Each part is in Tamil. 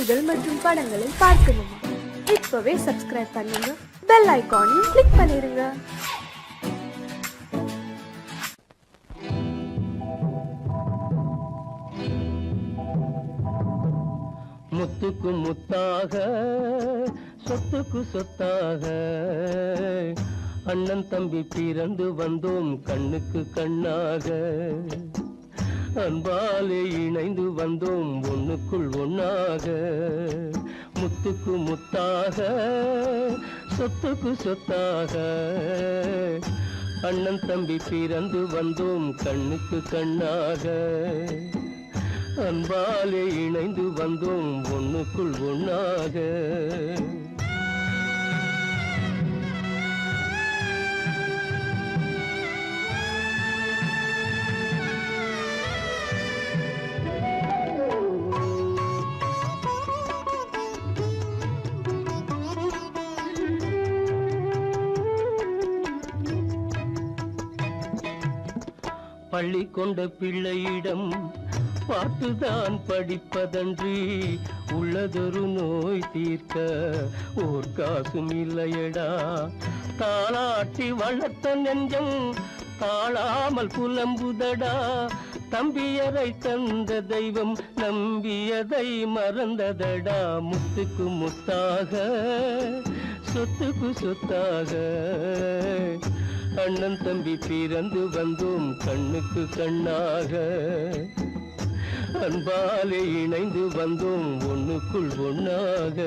செய்திகள் மற்றும் படங்களை பார்க்கணுமா? இப்பவே சப்ஸ்கிரைப் பண்ணுங்க, பெல் ஐகானையும் கிளிக் பண்ணிருங்க. முத்துக்கு முத்தாக, சொத்துக்கு சொத்தாக, அண்ணன் தம்பி பிறந்து வந்தோம் கண்ணுக்கு கண்ணாக. அன்பாலே இணைந்து வந்தோம் ஒண்ணுக்குள் ஒண்ணாக. முத்துக்கு முத்தாக, சொத்துக்கு சொத்தாக, அண்ணன் தம்பி பிறந்து வந்தோம் கண்ணுக்கு கண்ணாக. அன்பாலே இணைந்து வந்தோம் ஒண்ணுக்குள் ஒண்ணாக. பள்ளி கொண்ட பிள்ளையிடம் பார்த்துதான் படிப்பதன்றி உள்ளதொரு நோய் தீர்க்க ஓர் காசும் இல்லையடா. தாளாட்டி வளர்த்த நெஞ்சம் தாழாமல் புலம்புதடா. தம்பியரை தந்த தெய்வம் நம்பியதை மறந்ததடா. முத்துக்கு முத்தாக, சொத்துக்கு சொத்தாக, அண்ணன் தம்பி பிறந்து வந்தோம் கண்ணுக்கு கண்ணாக. அன்பாலே இணைந்து வந்தோம் ஒண்ணுக்குள் ஒண்ணாக.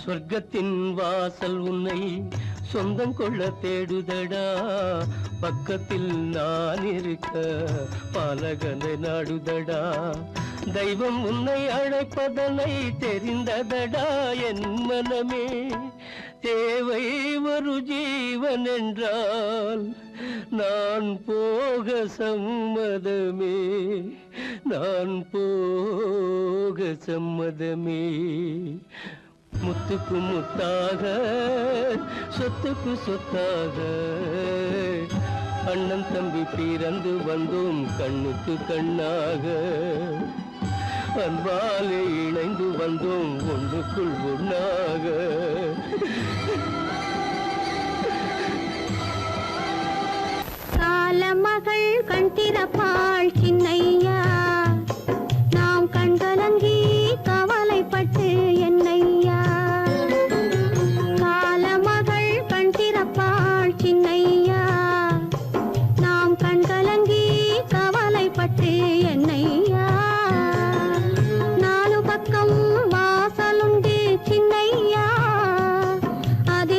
சொர்க்கத்தின் வாசல் உன்னை சொந்தம் கொள்ள தேடுதடா. பக்கத்தில் நான் இருக்க பாலகனை நாடுதடா. தெய்வம் உன்னை அழைப்பதனை தெரிந்ததடா என் மனமே. தேவை ஒரு ஜீவன் என்றால் நான் போக சம்மதமே, நான் போக சம்மதமே. முத்துக்கு முத்தாக, சொத்துக்கு சொத்தாக, அண்ணன் தம்பி பிறந்து வந்தோம் கண்ணுக்கு கண்ணாக. அன்பாலே இணைந்து வந்தோம் ஒன்றுக்குள் ஒண்ணாக. காலமகள் கண் திறப்பாள் சின்னையா, நாம் கண்கலங்கி கவலைப்பட்டு என்னையா. காலமகள் கண் திறப்பாள் சின்னையா, நாம் கண்கலங்கி கவலைப்பட்டு என்னையா. நாலு பக்கம் வாசலுண்டு சின்னையா, அதில்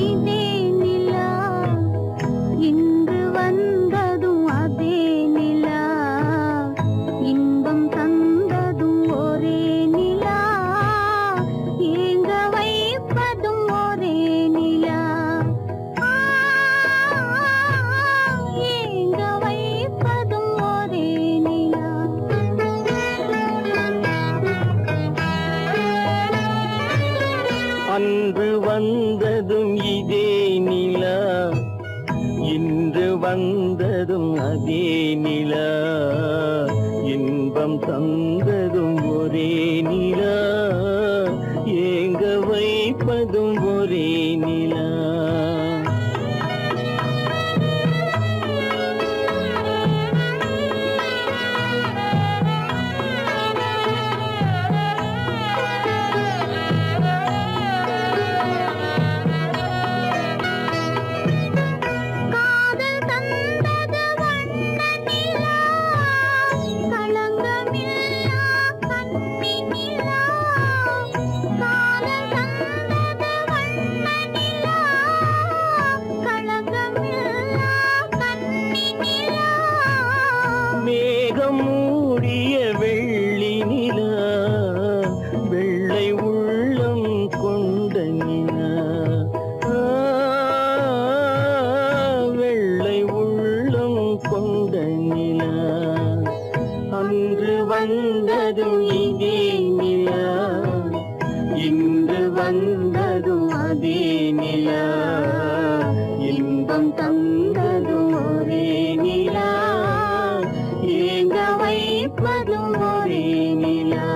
இதே நிலா இன்று வந்ததும் அதே நிலா இன்பம் தந்ததும் ஒரே நிலா ஏங்க வைப்பதும் ஒரே நிலா ஏங்க வைப்பதும் ஒரே நிலா அன்று வந்ததும் இதே நிலா இன்று வந்ததும் அதே நிலா இன்பம் தந்ததும் ஒரே நிலா ஏங்க வைப்பதும் ஒரே நிலா காதல் தந்தது வண்ண நிலா களங்கமில்லா கண்ணி நிலா காதல் தந்தது வண்ண நிலா களங்கமில்லா கண்ணி நிலா மேகம் மூடிய வெள்ளி நிலா வெள்ளை உள்ளம் கொண்ட நிலா வெள்ளை உள்ளம் கொண்ட நிலா அன்று வந்ததும் இதே நிலா இன்று வந்ததும் அதே நிலா இன்பம் தந்ததும் ஒரே நிலா ஏங்க வைப்பதும் ஒரே நிலா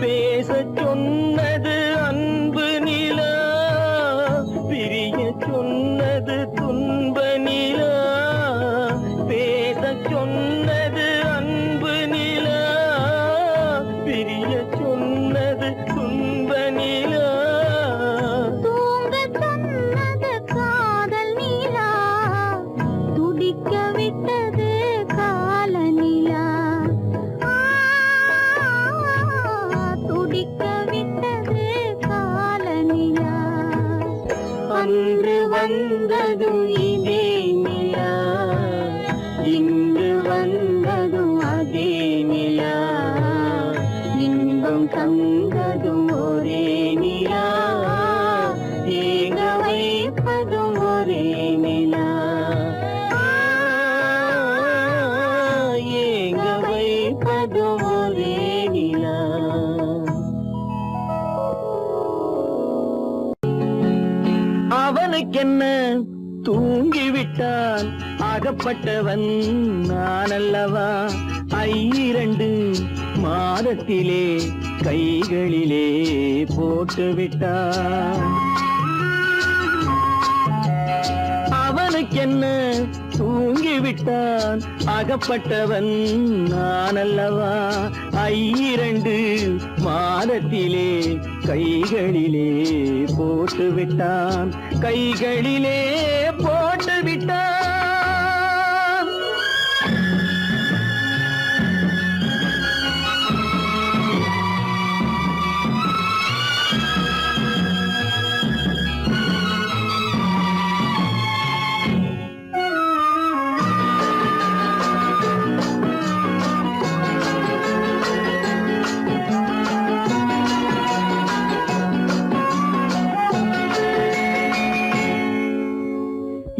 பேசச் சொன்னது அன்பு நிலா பிரிய சொன்னது துன்ப நிலா பேசச் சொன்னது அன்பு நிலா பிரிய சொன்னது துன்ப நிலா தூங்க சொன்னது காதல் நிலா துடிக்க விட்டது கால நிலா துடிக்க விட்டது கால நிலா அன்று வந்ததும் இதே நிலா இன்று வந்ததும் அதே நிலா இன்பம் தந்ததும் ஒரே நிலா ஏங்க வைப்பதும் ஒரே நிலா ஏங்க வைப்பதும் ஒரே நிலா அவனுக்கென்ன தூங்கிவிட்டான் அகப்பட்டவன் நான் அல்லவா 2 மாதத்திலே கைகளிலே போட்டு விட்டான் அவனுக்கென்ன தூங்கிவிட்டான் அகப்பட்டவன் நான் அல்லவா 2 மாதத்திலே கைகளிலே போட்டு விட்டான் கைகளிலே போட்டு விட்டான்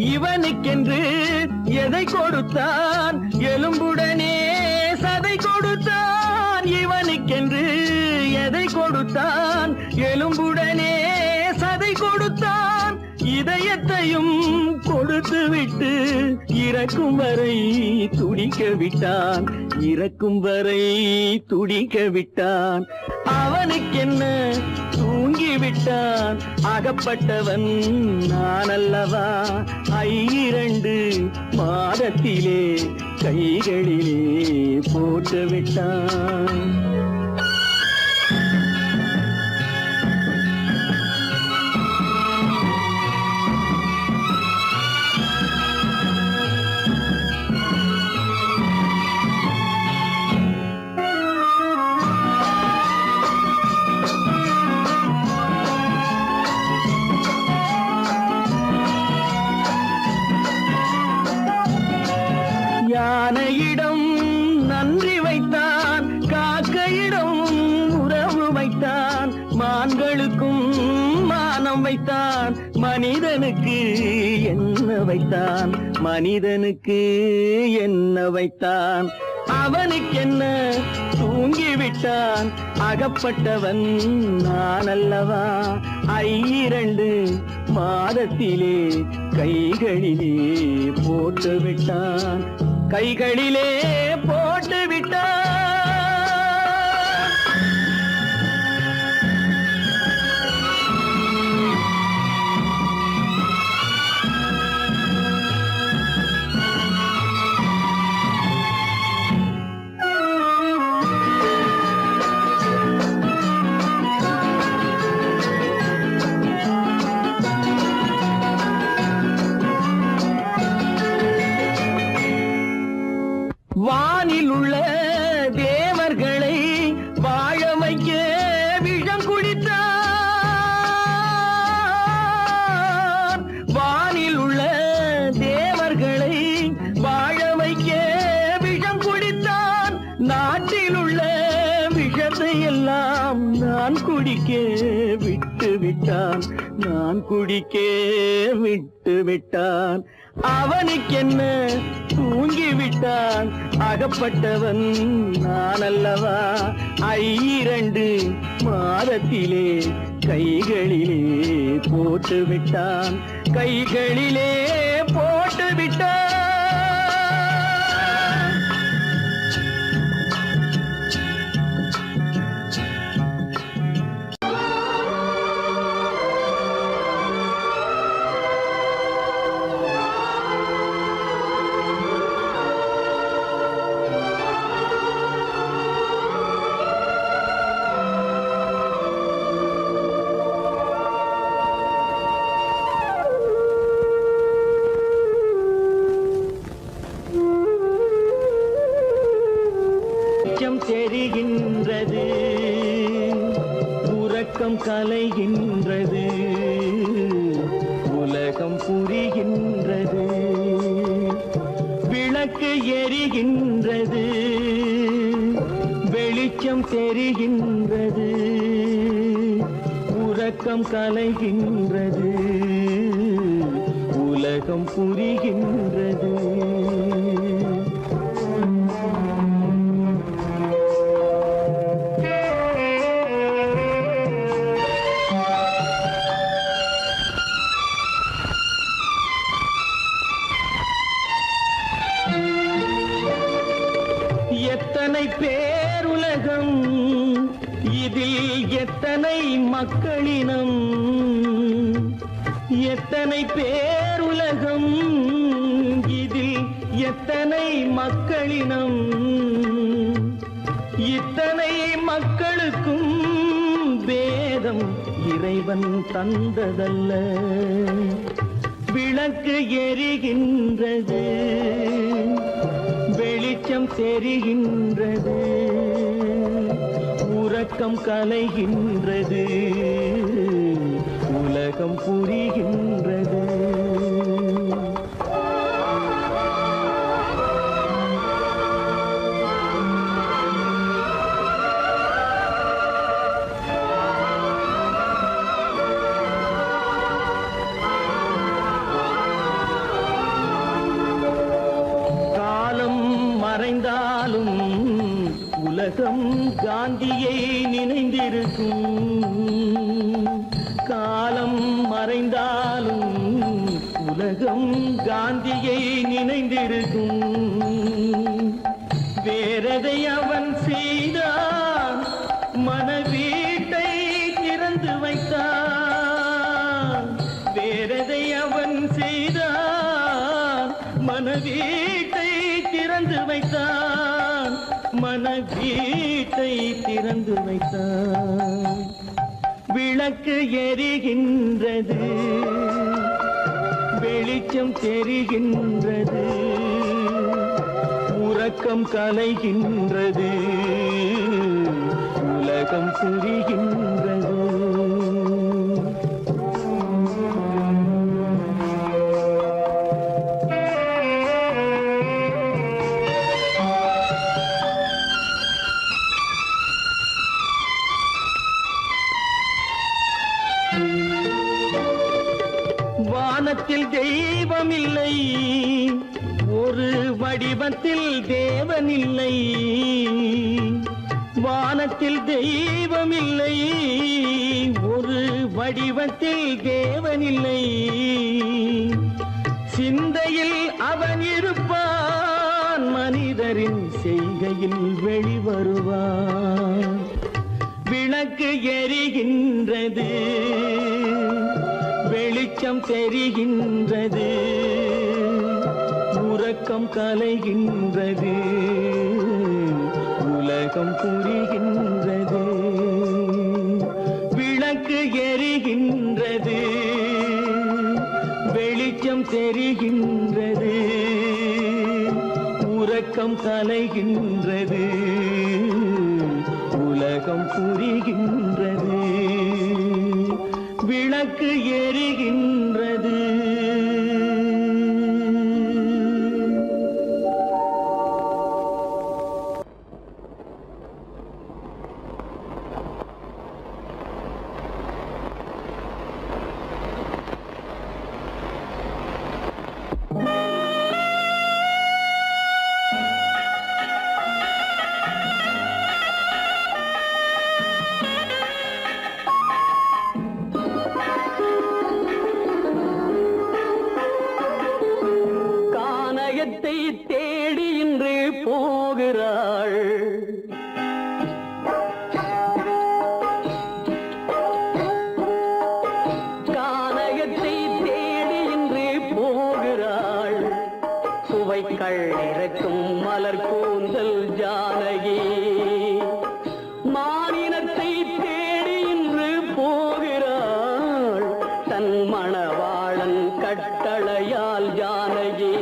இவனுக்கென்று எதை கொடுத்தான் எலும்புடனே சதை கொடுத்தான் இவனுக்கென்று எதை கொடுத்தான் எலும்புடனே சதை கொடுத்தான் இதயத்தையும் கொடுத்து விட்டு இறக்கும் வரை துடிக்க விட்டான் இறக்கும் வரை துடிக்க விட்டான் அவனுக்கென்ன தூங்கிவிட்டான் அகப்பட்டவன் நான் அல்லவா 2 மாதத்திலே கைகளிலே போட்டு விட்டான் எல்லாம் வைத்தான் மனிதனுக்கு என்ன வைத்தான், மனிதனுக்கு என்ன வைத்தான். அவனுக்கென்ன தூங்கிவிட்டான், அகப்பட்டவன் நான் அல்லவா. 2 மாதத்திலே கைகளிலே போட்டு விட்டான், கைகளிலே போட்டு விட்டான். வானில் உள்ள தேவர்களை வாழ வைக்க விஷம் குடித்தான். வானில் உள்ள தேவர்களை வாழ வைக்க விஷம் குடித்தான். நாட்டில் உள்ள விஷத்தை எல்லாம் நான் குடிக்க விட்டு விட்டான், நான் குடிக்க விட்டு விட்டான். அவனுக்கென்ன தூங்கிவிட்டான், அகப்பட்டவன் நான் அல்லவா. 2 மாதத்திலே கைகளிலே போட்டு விட்டான், கைகளிலே போட்டு விட்டான். தெரிகின்றது, உறக்கம் கலைகின்றது, உலகம் புரிகின்றது. விளக்கு எரிகின்றது, வெளிச்சம் தெரிகின்றது, உறக்கம் கலைகின்றது, உலகம் புரிகின்றது. எத்தனை பேருலகம், இதில் எத்தனை மக்களினம். எத்தனை பேருலகம், இதில் எத்தனை மக்களினம். இத்தனை மக்களுக்கும் வேதம் இறைவன் தந்ததல்ல. விளக்கு எரிகின்றது, வெளிச்சம் தெரிகின்றது, உறக்கம் கலைகின்றது, உலகம் புரிகின்றது. மறைந்தாலும் உலகம் காந்தியை நினைந்திருக்கும். காலம் மறைந்தாலும் உலகம் காந்தியை நினைந்திருக்கும். வேறதை அவன் செய்தான், மனவீட்டை திறந்து வைத்தான். வேறதை அவன் செய்தான், மனவீட்டை திறந்து வைத்தான், மனவீட்டை திறந்து வைத்தான். விளக்கு எரிகின்றது, வெளிச்சம் தெரிகின்றது, உறக்கம் கலைகின்றது, உலகம் புரிகின்றது. வானத்தில் தெய்வம் இல்லை, ஒரு வடிவத்தில் தேவன் இல்லை. வானத்தில் தெய்வம் இல்லை, ஒரு வடிவத்தில் தேவன் இல்லை. சிந்தையில் அவன் இருப்பான், மனிதரின் செய்கையில் வெளிவருவான். விளக்கு எரிகின்றது, வெளிச்சம் தெரிகின்றது, உறக்கம் கலைகின்றது, உலகம் புரிகின்றது. விளக்கு எரிகின்றது, வெளிச்சம் தெரிகின்றது, உறக்கம் கலைகின்றது, உலகம் புரிகின்றது. விளக்கு எரிகின்றது. தேடி இன்று போகிறாள், கானகத்தை தேடி இன்று போகிறாள். சுவைக்கள் இறக்கும் மலர் கூந்தல் ஜானகி, மானினத்தை தேடி இன்று போகிறாள். தன் மணவாளன் கட்டளையால் ஜானகி,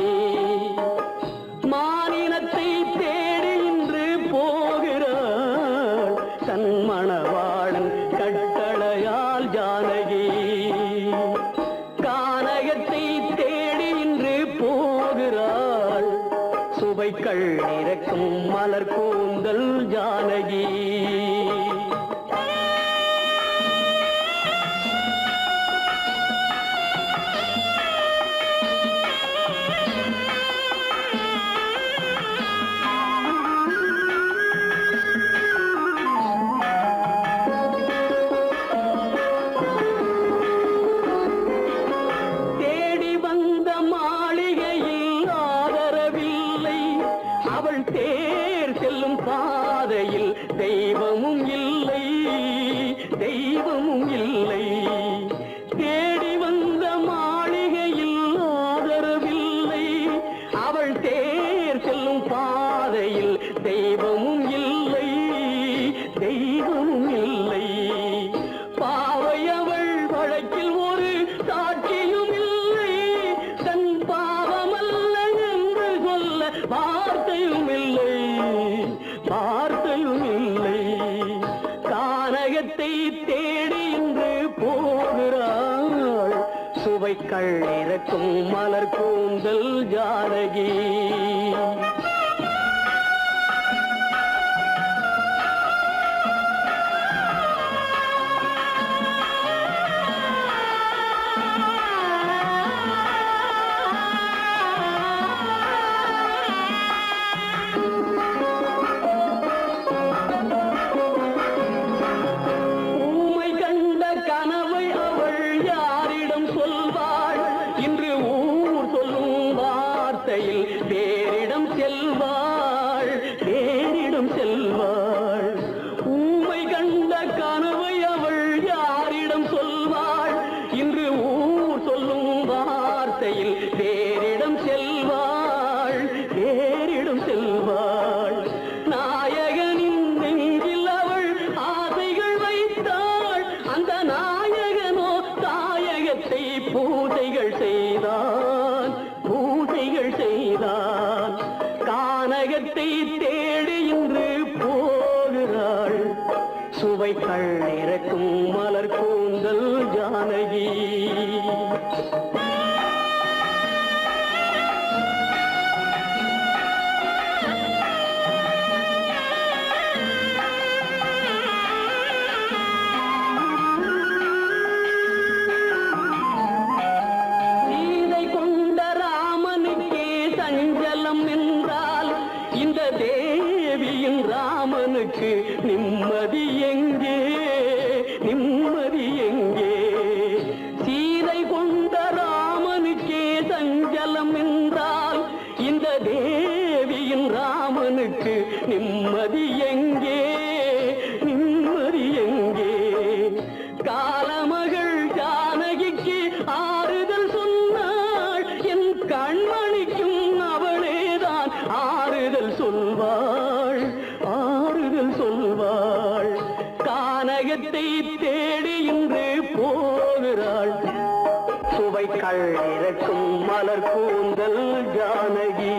மானினத்தை தேடி இன்று போகிறாள். தன் மணவாளன் கட்டளையால் ஜானகி, கானகத்தை தேடி இன்று போகிறாள். சுவைக்கள் இறக்கும் மலர் கூந்தல் ஜானகி. பாதையில் தெய்வமும் இல்லை, தெய்வமும் இல்லை. தேடி வந்த மாளிகையில் ஆதரவில்லை, அவள் தேர் செல்லும் பாதையில் தெய்வமும் இல்லை, தெய்வமும் இல்லை. பாவை அவள் வழக்கில் ஒரு சாட்சியும் இல்லை, தன் பாவமல்ல என்று சொல்ல வார்த்தையும் இல்லை, வார்த்தையும் இல்லை. கானகத்தை தேடி இன்று போகிறாள். சுவைக்கள் இறக்கும் மலர் கூந்தல் ஜானகி. பேரிடம் செல்வாள், பேரிடம் செல்வாள். ஊமை கண்ட கனவை அவள் யாரிடம் சொல்வாள்? இன்று ஊர் சொல்லும் வார்த்தையில் பேரிடம் செல்வாள், பேரிடம் செல்வாள். நாயகனின் நெஞ்சில் அவள் ஆசைகள் வைத்தாள், அந்த நாயகனோ தாயகத்தை பூஜைகள் செய்தான், பூஜைகள் செய்தான். கானகத்தை தேடி இன்று போகிறாள். சுவைக்கள் இறக்கும் மலர் கூந்தல் ஜானகி. தேவியின் ராமனுக்கு நிம்மதி எங்கே, நிம்மதி எங்கே? காலமகள் ஜானகிக்கு ஆறுதல் சொன்னாள், என் கண்மணிக்கும் அவளேதான் ஆறுதல் சொல்வாள், ஆறுதல் சொல்வாள். கானகத்தை தேடி இன்று போகிறாள், சுவைக்கள் இறக்கும் மலர் கூந்தல் ஜானகி.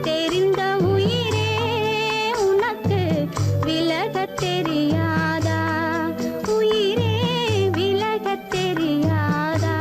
தெரிந்த உயிரே உனக்கு விலகத் தெரியாதா உயிரே விலகத் தெரியாதா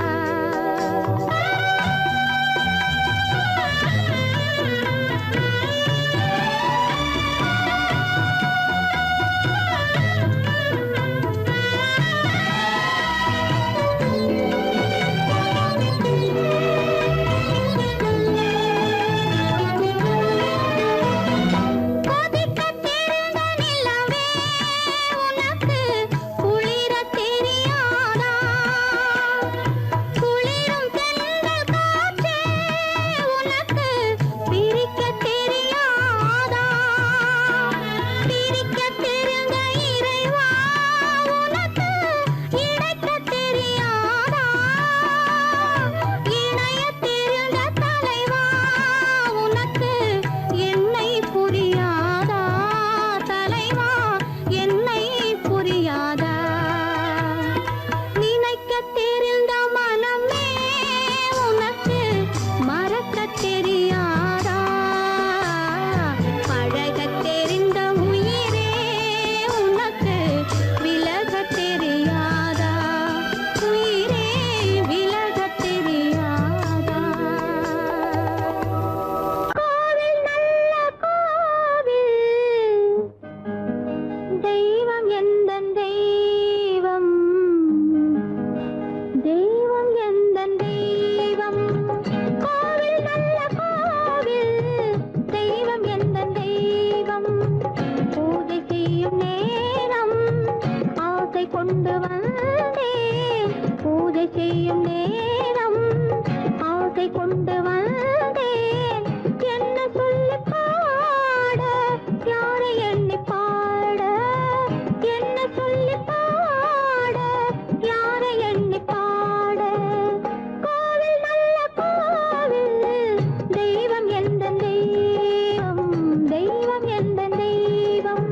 கொதிக்கத் தெரிந்த நிலவே உனக்கு குளிரத் தெரியாதா குளிரும் தென்றல் காற்றே உனக்கு பிரிக்கத் தெரியாதா பிரிக்கத் தெரிந்த இறைவா உனக்கு இணைக்கத் தெரியாதா இணையத் தெரிந்த தலைவா உனக்கு என்னை புரியாதா தலைவா என்னை புரியாதா நினைக்கத் தெரிந்த மனமே உனக்கு மறக்கத் தெரியாதா பழகத் தெரிந்த உயிரே உனக்கு விலகத் தெரியாதா உயிரே விலகத் தெரியாதா கோவில் நல்ல கோவில் தெய்வம் எந்தன் தெய்வம் தெய்வம் எந்தன் தெய்வம் கோவில் நல்ல கோவில் தெய்வம் எந்தன் தெய்வம் பூஜை செய்யும் நேரம் ஆசை கொண்டு வந்தேன் பூஜை செய்யும் நேரம் ஆசை கொண்டு வந்தேன் என்ன சொல்லி பாட யாரை எண்ணி பாட என்ன சொல்லி பாட யாரை எண்ணி பாட கோவில் நல்ல கோவில் தெய்வம் எந்த தெய்வம் தெய்வம் எந்த தெய்வம்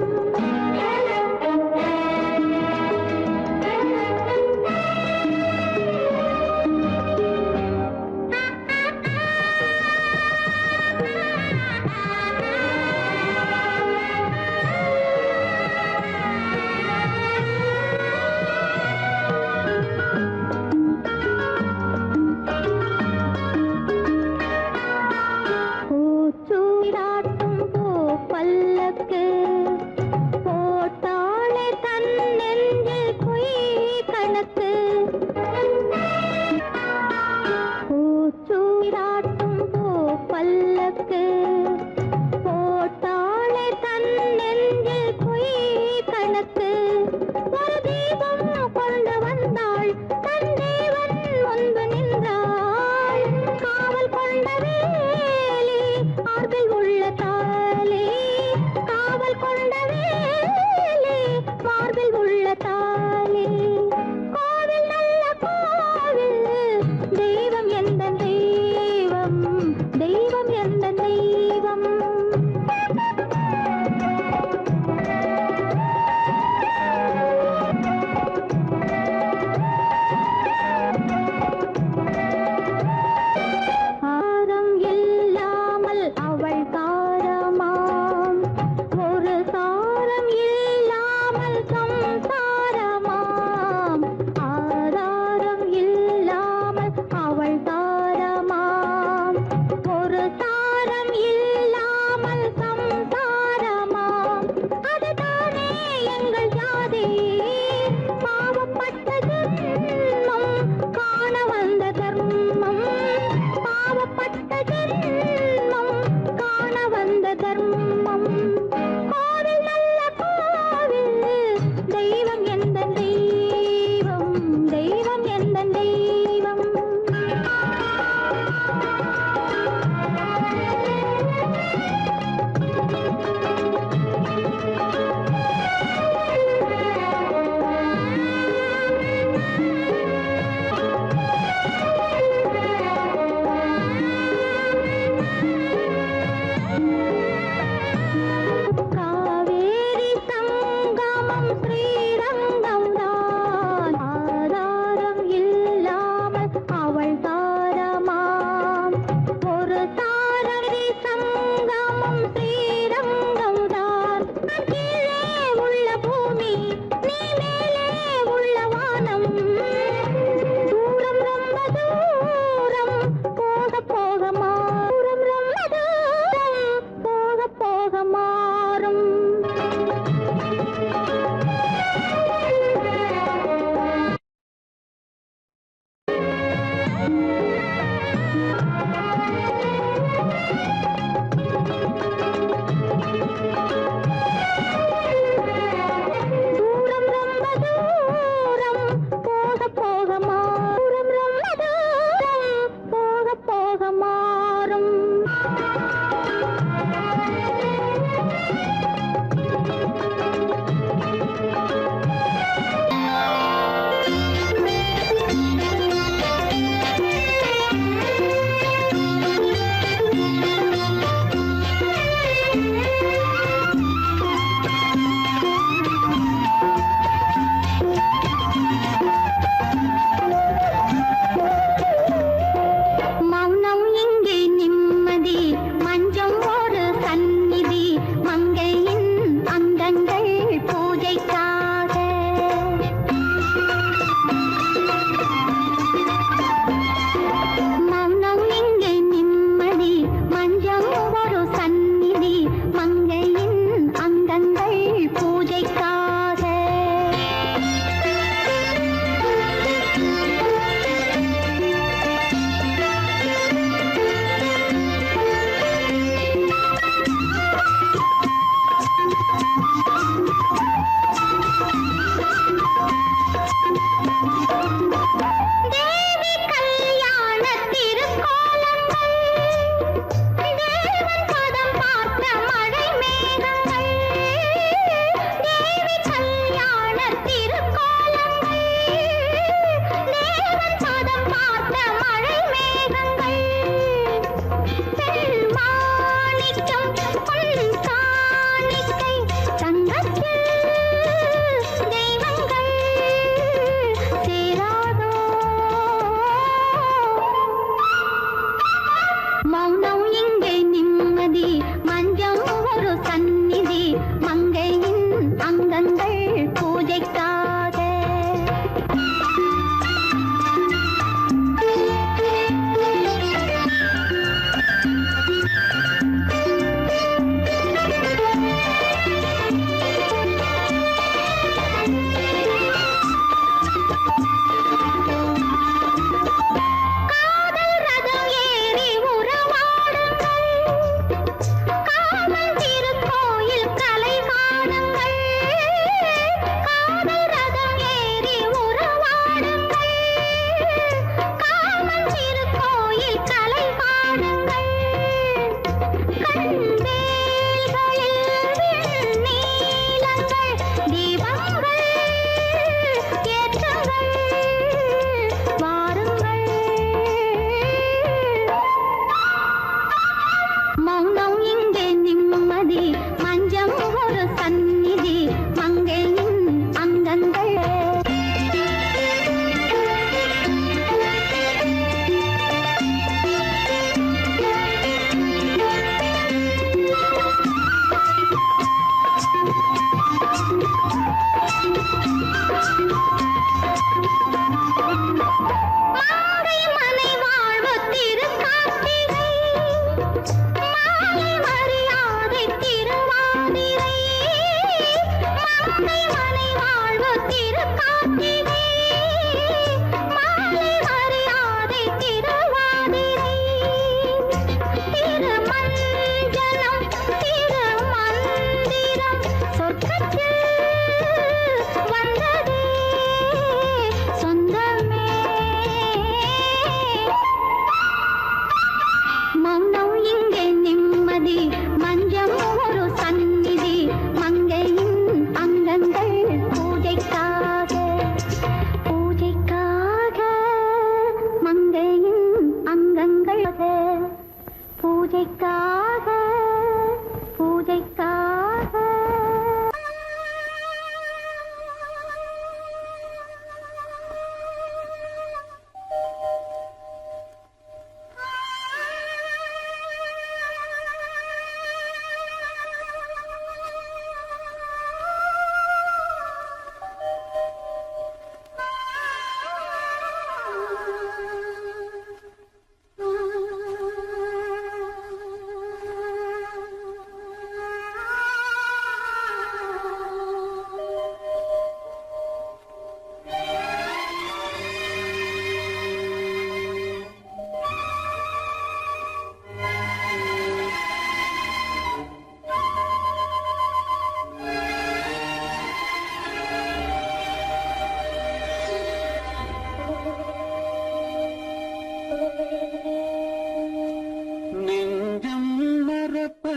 பூச்சூடாட்டும் பூ பல்லக்கு போட்டாளே தன் நெஞ்சில் பொய் கணக்கு பூச்சூடாட்டும் பூ பல்லக்கு போட்டாளே தன் நெஞ்சில் பொய் கணக்கு ஒரு தீபம் கொண்டு வந்தாள் தன் தேவன் முன்பு நின்றாள் காவல் கொண்ட வேலி மார்பில் உள்ள தாலி காவல் கொண்ட வேலி மார்பில் உள்ள தாலி கோவில் நல்ல கோவில் தெய்வம் எந்த தெய்வம் தெய்வம் எந்த தெய்வம் ஆரம் இல்லாமல் அவள் தாரமாம் ஒரு சாரம் இல்லாமல் சம்சாரமாம் ஆதாரம் இல்லாமல் அவள் தாரமாம் ஒரு சாரம் இல்லாமல் சம்சாரமாம் அதுதானே எங்கள் ஜாதி பாவப்பட்ட ஜென்மம் காண வந்த தர்மம் பாவப்பட்ட ஜென்மம் காண வந்த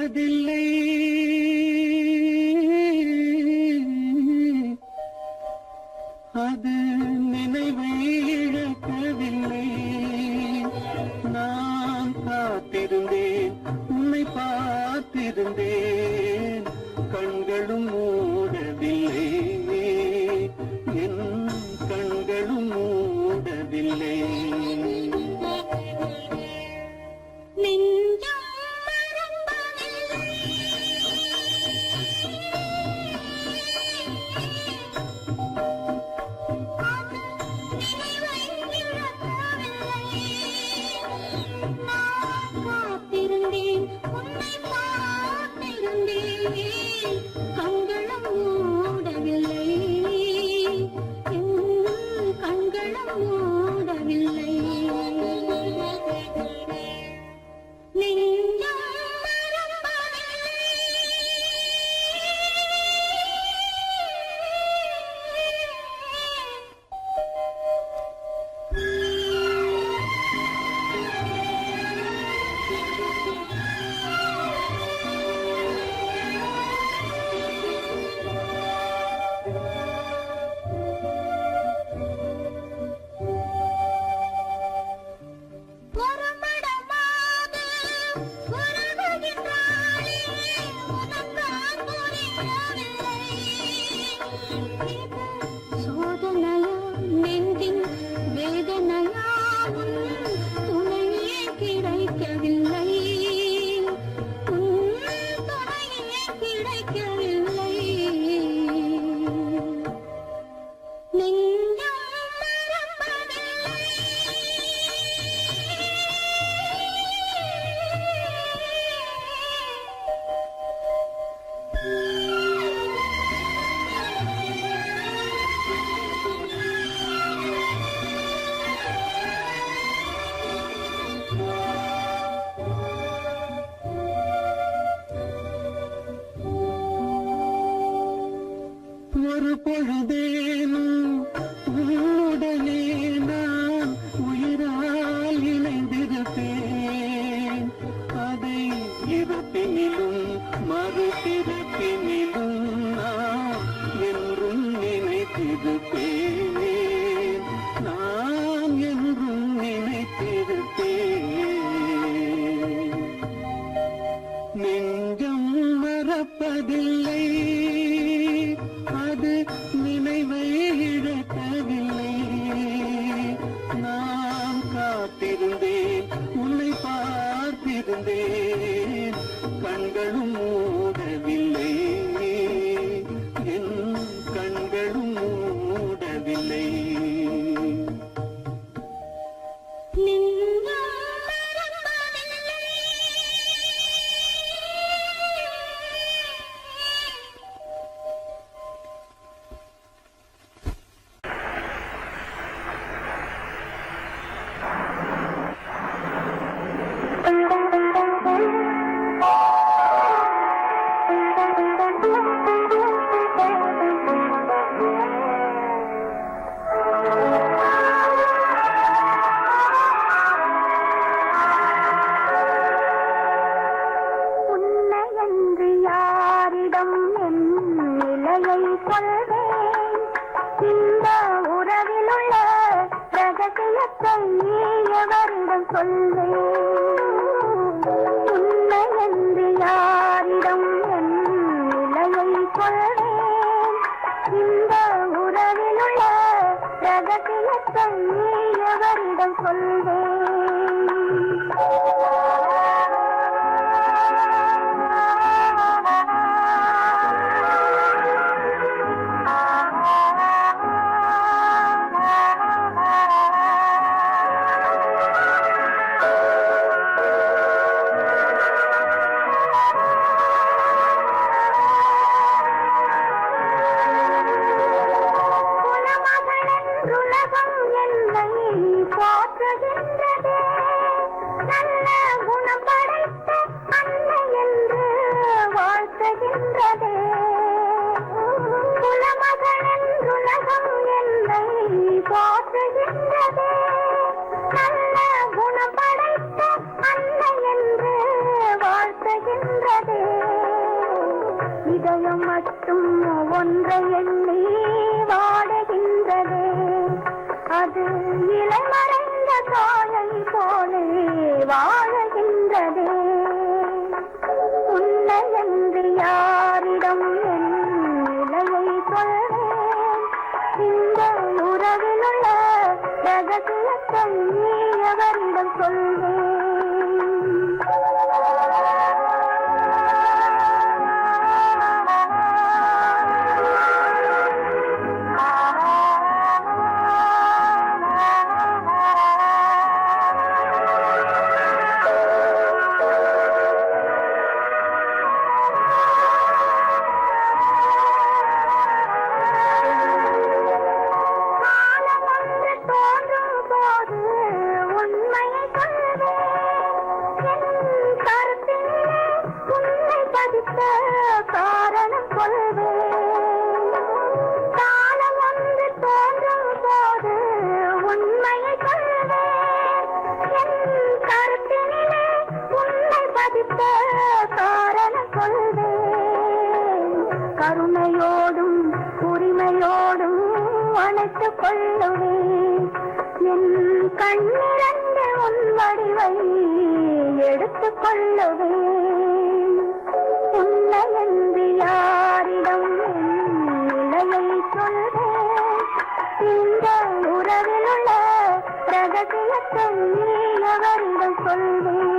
மறப்பதில்லை, அது நினைவை இழக்கவில்லை. நான் காத்திருந்தேன், உன்னை பார்த்திருந்தேன், கண்களும் மூடவில்லை, என் கண்களும் மூடவில்லை. ஒரு பொழுதேனும் உன்னுடனே நான் உயிரால் இணைந்திருப்பேன். அதை இருப்பினிலும் மறுபிறப்பினிலும் நான் என்றும் நினைத்திருப்பேன். நான் என்றும் நினைத்திருப்பேன். நெஞ்சம் மறப்பதில்லை, அது நினைவை இழக்கவில்லை. நான் காத்திருந்தேன், உன்னை பார்த்திருந்தேன், கண்களும் மூடவில்லை, என் கண்களும் மூடவில்லை. நல்ல குணம் படைத்த அன்னை என்று வாழ்த்துகின்றதே. இதயம் மட்டும் ஒன்றை எண்ணி வாடுகின்றதே, அது இலைமறைந்த காயை போலே வாழுகின்றதே. உன்னை என்று யாரிடம் என் நிலையை சொல்வேன், இந்த உறவில் உள்ள ரகசியத்தை எவரிடம் சொல்வேன். காரணம் கொள்வேன், காலம் ஒன்று தோன்றும் போது உண்மையை சொல்வேன். என் கருத்தினிலே உன்னை பதித்த காரணம் கொள்வேன். கருணையோடும் உரிமையோடும் அணைத்துக் கொள்ளுவேன். என் கண்ணிரண்டு உன் வடிவை எடுத்துக் கொள்ளுவேன். உன்னை என்று யாரிடம் நிலையை சொல்வேன், இந்த உறவில் உள்ள ரகசியத்தை எவரிடம் சொல்வேன்.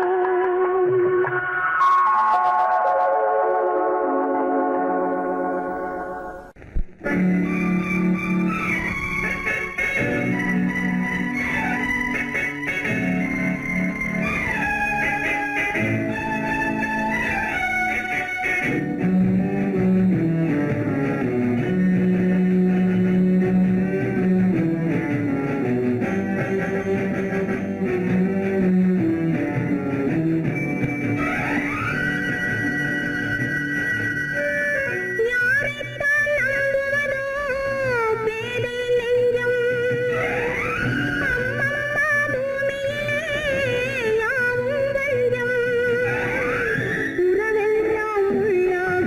உறவெல்லாம் உள்ளாம்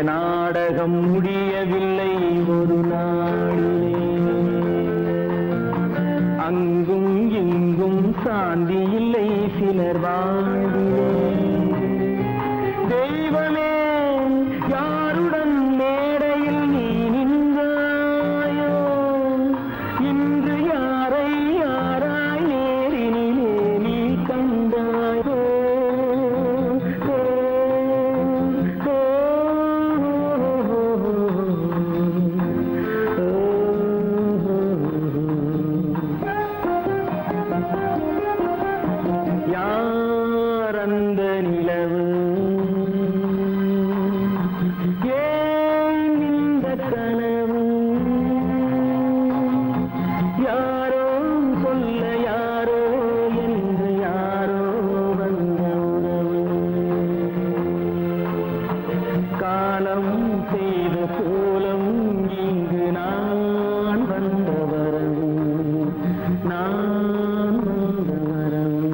நாடகம் முடியவில்லை ஒரு நாளிலே. அங்கும் இங்கும் சாந்தி இல்லை சிலர் வாழ்விலே. தெய்வமே யாருடன் மேடையில் நீ நின்றாயோ, இன்று யாரை யாராய் நேரினிலே நீ கண்டாயோ. யார் அந்த நிலவு, ஏன் இந்த கனவு, யாரோ சொல்ல யாரோ என்று யாரோ வந்த உறவு. காலம் செய்த கோலம் இங்கு நான் வந்த வரவு, நான் வந்த வரவு.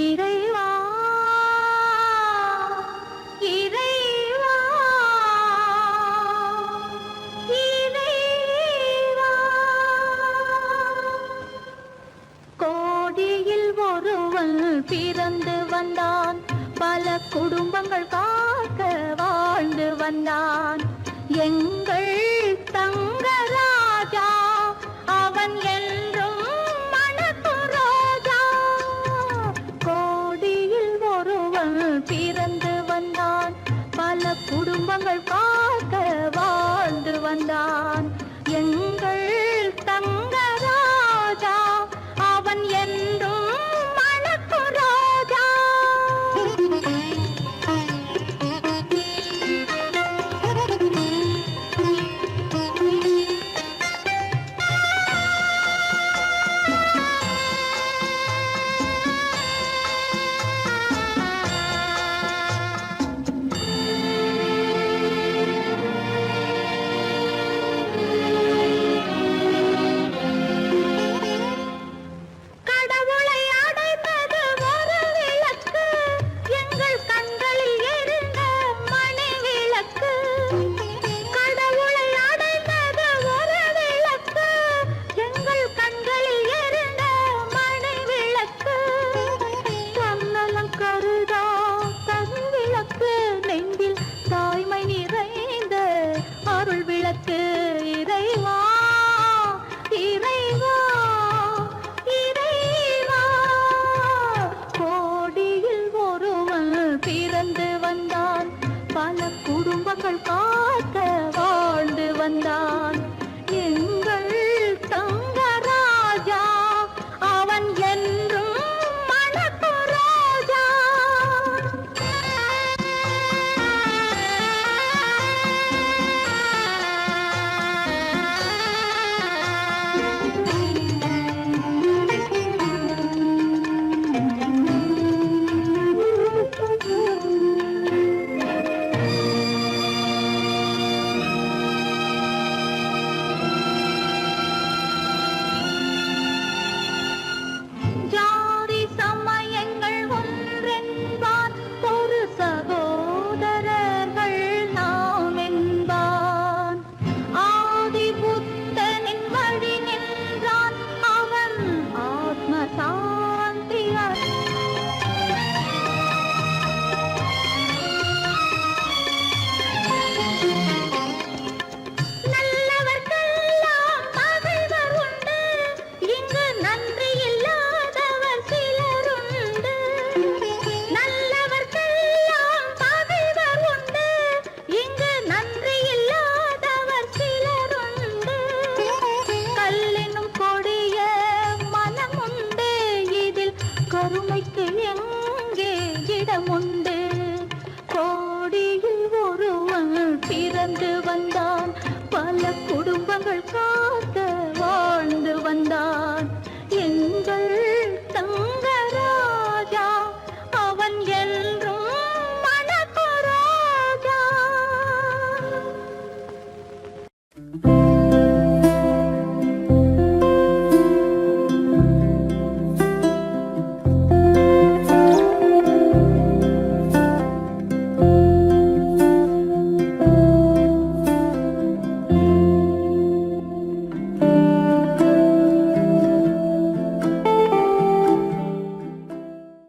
இறைவா இறைவா இறைவா, கோடியில் ஒருவன் பிறந்து வந்தான், பல குடும்பங்கள் காக்க வாழ்ந்து வந்தான். எங்கள் தங்கராஜா அவன் என்றும் மணக்கும் ரோஜா. கோடியில் ஒருவன் பிறந்து வந்தான், பல குடும்பங்கள் காக்க வாழ்ந்து வந்தான். எங்கள் தங்கராஜா அவன் என்றும் மணக்கும் ரோஜா. கடவுளை அடைந்தது ஒரு விளக்கு, எங்கள் கண்களில் எரிந்த மணி விளக்கு. கடவுளை அடைந்தது ஒரு விளக்கு, எங்கள் கண்களில் எரிந்த மணி விளக்கு. தன்னலம் கருதா தன் விளக்கு, நெஞ்சில் தாய்மை நிறைந்த அருள் விளக்கு. இறைவா இறைவா இறைவா, கோடியில் ஒருவன் பிறந்து வந்தான், பல குடும்பங்கள் காக்க வாழ்ந்து வந்தான். எங்கள் தங்கராஜா அவன் என்றும் மணக்கும் ரோஜா. ஜாதி சமயங்கள் ஒன்றென்பான், ஒரு சகோதரர்கள் நாம் என்பான். ஆதி புத்தனின் வழி நின்றான், அவன் ஆத்ம சாந்தி நல்லவர்க்கெல்லாம் பகைவர் உண்டு, இங்கு நன்றி இல்லாதவர் சிலருண்டு. நல்லவர்க்கெல்லாம் பகைவர் உண்டு, இங்கு நன்றி இல்லாதவர் சிலருண்டு. கல்லினும் கொடிய மனம் உண்டு, இதில் கருணைக்கு எங்கே இடமுண்டு. கோடியில் ஒருவன் பிறந்து வந்தான், பல